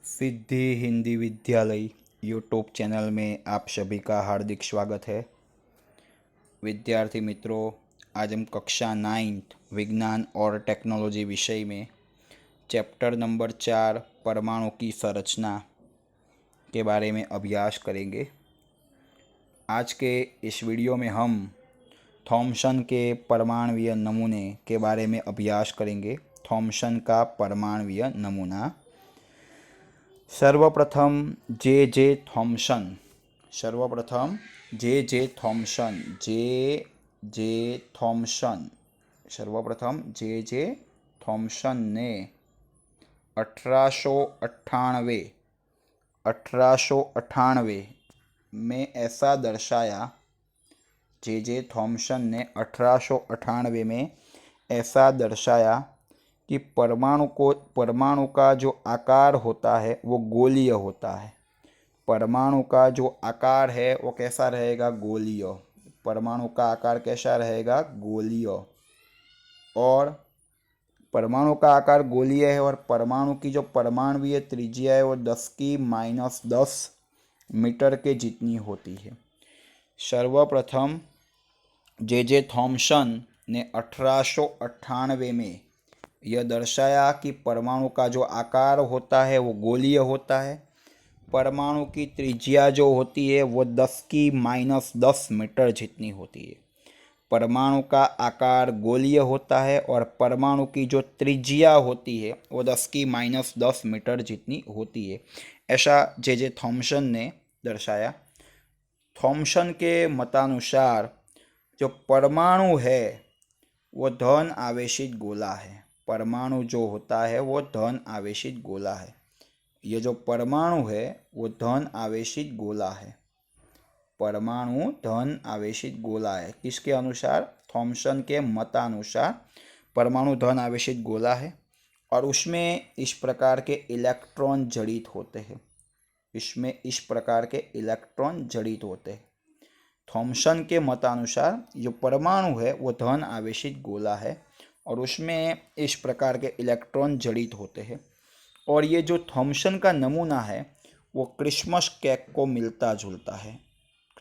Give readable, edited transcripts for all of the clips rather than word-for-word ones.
सिद्धि हिंदी विद्यालय YouTube channel में आप सभी का हार्दिक स्वागत है। विद्यार्थी मित्रों, आज हम कक्षा 9 विज्ञान और टेक्नोलॉजी विषय में चैप्टर नंबर 4 परमाणु की संरचना के बारे में अभ्यास करेंगे। आज के इस वीडियो में हम थॉमसन के परमाणुीय नमूने के बारे में अभ्यास करेंगे। थॉमसन का परमाणुीय नमूना। सर्वप्रथम जे थॉमसन सर्वप्रथम जे थॉमसन सर्वप्रथम जे थॉमसन ने 1898 में ऐसा दर्शाया। जे थॉमसन ने 1898 में ऐसा दर्शाया कि परमाणु का जो आकार होता है वो गोलीय होता है। परमाणु का जो आकार है वो कैसा रहेगा? गोलीय। परमाणु का आकार कैसा रहेगा? गोलीय। और परमाणु का आकार गोलीय है और परमाणु की जो परमाणुीय त्रिज्या है वो 10⁻10 मीटर के जितनी होती है। सर्वप्रथम जे थॉमसन ने 1898 में यह दर्शाया कि परमाणु का जो आकार होता है वो गोलीय होता है। परमाणु की त्रिज्या जो होती है वो 10⁻10 मीटर जितनी होती है। परमाणु का आकार गोलीय होता है और परमाणु की जो त्रिज्या होती है वो 10⁻10 मीटर जितनी होती है। ऐसा जे थॉमसन ने दर्शाया। थॉमसन के मतानुसार जो परमाणु है वो धन आवेशित गोला है। परमाणु जो होता है वो धन आवेशित गोला है। ये जो परमाणु है वो धन आवेशित गोला है। परमाणु धन आवेशित गोला है। किसके अनुसार? थॉमसन के मतानुसार परमाणु धन आवेशित गोला है और उसमें इस प्रकार के इलेक्ट्रॉन जड़ित होते हैं। इसमें इस प्रकार के इलेक्ट्रॉन जड़ित होते हैं। थॉमसन के मतानुसार जो परमाणु है वो धन आवेशित गोला है और उसमें इस प्रकार के इलेक्ट्रॉन जड़ित होते हैं। और ये जो थॉमसन का नमूना है वो क्रिसमस केक को मिलता जुलता है।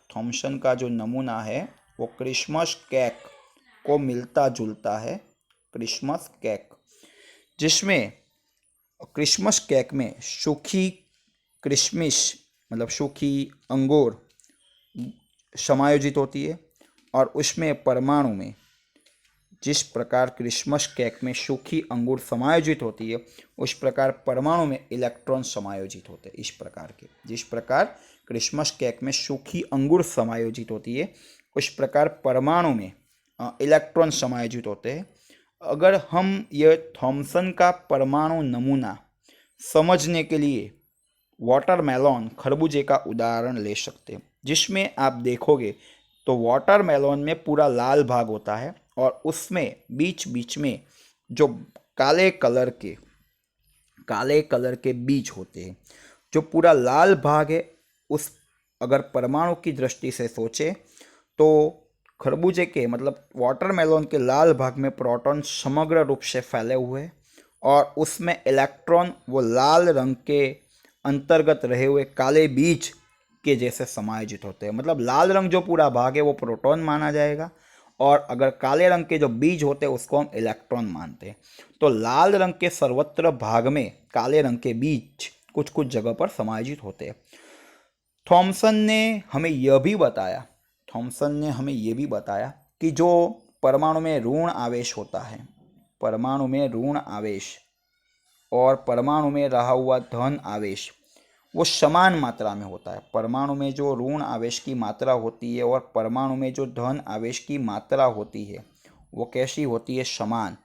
थॉमसन का जो नमूना है वो क्रिसमस केक को मिलता जुलता है। क्रिसमस केक, जिसमें क्रिसमस केक में सूखी क्रिसमिस मतलब सूखी अंगूर समायोजित होती है और उसमें परमाणु में जिस प्रकार क्रिसमस केक में सूखी अंगूर समायोजित होती है उस प्रकार परमाणु में इलेक्ट्रॉन समायोजित होते हैं। इस प्रकार के जिस प्रकार क्रिसमस केक में सूखी अंगूर समायोजित होती है उस प्रकार परमाणु में इलेक्ट्रॉन समायोजित होते हैं। अगर हम यह थॉमसन का परमाणु नमूना समझने के लिए वाटरमेलन खरबूजे का उदाहरण ले सकते हैं, जिसमें आप देखोगे तो वाटरमेलन में पूरा लाल भाग होता है और उसमें बीच बीच में जो काले कलर के बीज होते हैं। जो पूरा लाल भाग है उस अगर परमाणु की दृष्टि से सोचे तो खरबूजे के मतलब वाटरमेलन के लाल भाग में प्रोटॉन समग्र रूप से फैले हुए हैं और उसमें इलेक्ट्रॉन वो लाल रंग के अंतर्गत रहे हुए काले बीज के जैसे समायोजित होते हैं। मतलब लाल रंग जो पूरा भाग है वो प्रोटॉन माना जाएगा और अगर काले रंग के जो बीज होते हैं उसको हम इलेक्ट्रॉन मानते हैं। तो लाल रंग के सर्वत्र भाग में काले रंग के बीज कुछ कुछ जगह पर समायोजित होते हैं। थॉमसन ने हमें यह भी बताया कि जो परमाणु में ऋण आवेश होता है, परमाणु में ऋण आवेश और परमाणु में रहा हुआ धन आवेश वो समान मात्रा में होता है। परमाणु में जो ऋण आवेश की मात्रा होती है और परमाणु में जो धन आवेश की मात्रा होती है वो कैसी होती है? समान।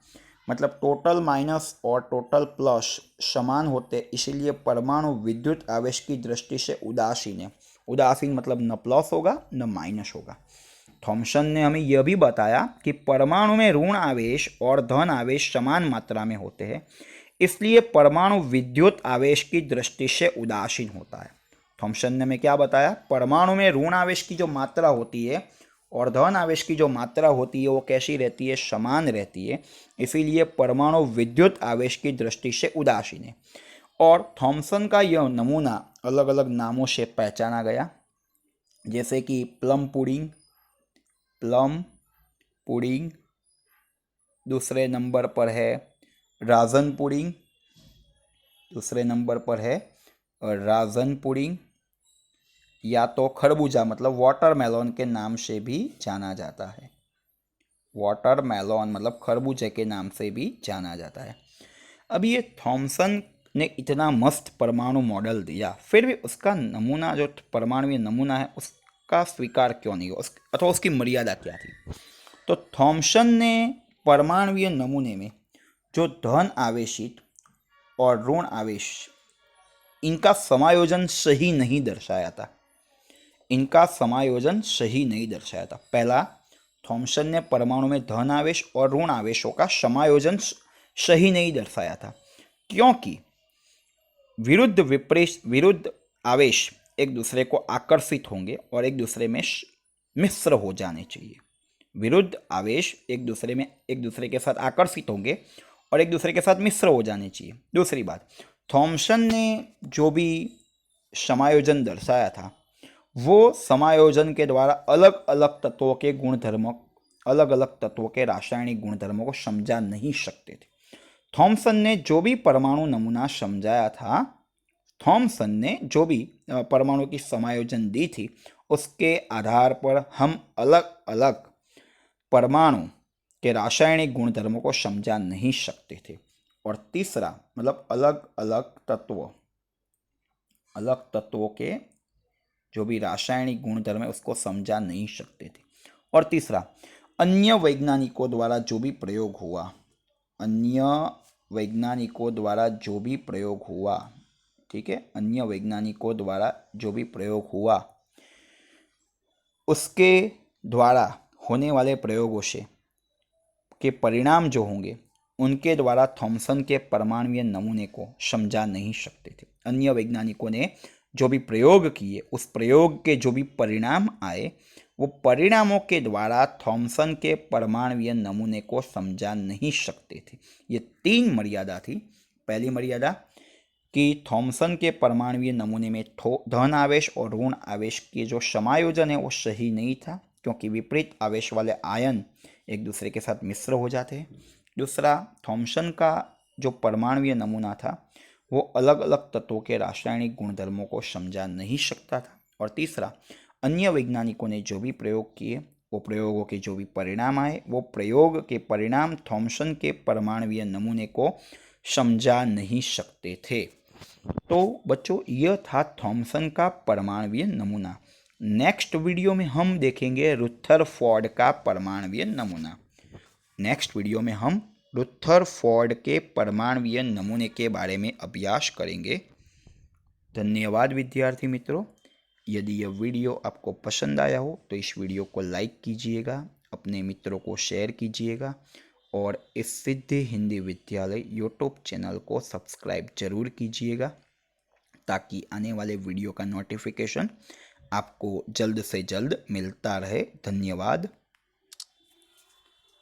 मतलब टोटल माइनस और टोटल प्लस समान होते, इसीलिए परमाणु विद्युत आवेश की दृष्टि से उदासीन है। उदासीन मतलब न प्लस होगा न माइनस होगा। थॉमसन ने हमें यह भी बताया कि परमाणु में ऋण आवेश और धन आवेश समान मात्रा में होते हैं, इसलिए परमाणु विद्युत आवेश की दृष्टि से उदासीन होता है। थॉमसन ने हमें क्या बताया? परमाणु में ऋण आवेश की जो मात्रा होती है और धन आवेश की जो मात्रा होती है वो कैसी रहती है? समान रहती है, इसीलिए परमाणु विद्युत आवेश की दृष्टि से उदासीन है। और थॉमसन का यह नमूना अलग अलग नामों से पहचाना गया, जैसे कि प्लम पुडिंग, दूसरे नंबर पर है राजन पुडिंग, या तो खरबूजा मतलब वाटरमेलन के नाम से भी जाना जाता है। वाटरमेलन मतलब खरबूजे के नाम से भी जाना जाता है। अब ये थॉमसन ने इतना मस्त परमाणु मॉडल दिया, फिर भी उसका नमूना जो परमाणु नमूना है उसका स्वीकार क्यों नहीं हुआ, अथवा उसकी मर्यादा क्या थी? तो थॉमसन ने परमाणुीय नमूने में जो धन आवेशित और ऋण आवेश, इनका समायोजन सही नहीं दर्शाया था। पहला, थॉमसन ने परमाणु में धन आवेश और ऋण आवेशों का समायोजन सही नहीं दर्शाया था, क्योंकि विरुद्ध आवेश एक दूसरे को आकर्षित होंगे और एक दूसरे में मिश्र हो जाने चाहिए। विरुद्ध आवेश एक दूसरे के साथ आकर्षित होंगे और एक दूसरे के साथ मिश्र हो जाने चाहिए। दूसरी बात, थॉमसन ने जो भी समायोजन दर्शाया था वो समायोजन के द्वारा अलग अलग तत्वों के रासायनिक गुणधर्मों को समझा नहीं सकते थे। थॉमसन ने जो भी परमाणु नमूना समझाया था, थॉमसन ने जो भी परमाणु की समायोजन दी थी, उसके आधार पर हम अलग अलग परमाणु के रासायनिक गुणधर्मों को समझा नहीं सकते थे। और तीसरा मतलब अलग अलग तत्वों के जो भी रासायनिक गुणधर्म है उसको समझा नहीं सकते थे। और तीसरा, अन्य वैज्ञानिकों द्वारा जो भी प्रयोग हुआ, ठीक है, अन्य वैज्ञानिकों द्वारा जो भी प्रयोग हुआ उसके द्वारा होने वाले प्रयोगों से के परिणाम जो होंगे उनके द्वारा थॉमसन के परमाणुीय नमूने को समझा नहीं सकते थे। अन्य वैज्ञानिकों ने जो भी प्रयोग किए, उस प्रयोग के जो भी परिणाम आए, वो परिणामों के द्वारा थॉमसन के परमाणुीय नमूने को समझा नहीं सकते थे। ये 3 मर्यादा थी। पहली मर्यादा कि थॉमसन के परमाणुीय नमूने में धन आवेश और ऋण आवेश के जो समायोजन है वो सही नहीं था, क्योंकि विपरीत आवेश वाले आयन एक दूसरे के साथ मिश्र हो जाते हैं। दूसरा, थॉमसन का जो परमाणुीय नमूना था वो अलग अलग तत्वों के रासायनिक गुणधर्मों को समझा नहीं सकता था। और तीसरा, अन्य वैज्ञानिकों ने जो भी प्रयोग किए, वो प्रयोगों के जो भी परिणाम आए, वो प्रयोग के परिणाम थॉमसन के परमाणुीय नमूने को समझा नहीं सकते थे। तो बच्चों, यह था थॉमसन का परमाणुीय नमूना। नेक्स्ट वीडियो में हम देखेंगे रुथरफोर्ड का परमाणुीय नमूना। नेक्स्ट वीडियो में हम रुथरफोर्ड के परमाणुीय नमूने के बारे में अभ्यास करेंगे। धन्यवाद विद्यार्थी मित्रों। यदि यह वीडियो आपको पसंद आया हो तो इस वीडियो को लाइक कीजिएगा, अपने मित्रों को शेयर कीजिएगा और इस सिद्धि हिंदी विद्यालय यूट्यूब चैनल को सब्सक्राइब जरूर कीजिएगा, ताकि आने वाले वीडियो का नोटिफिकेशन आपको जल्द से जल्द मिलता रहे। धन्यवाद।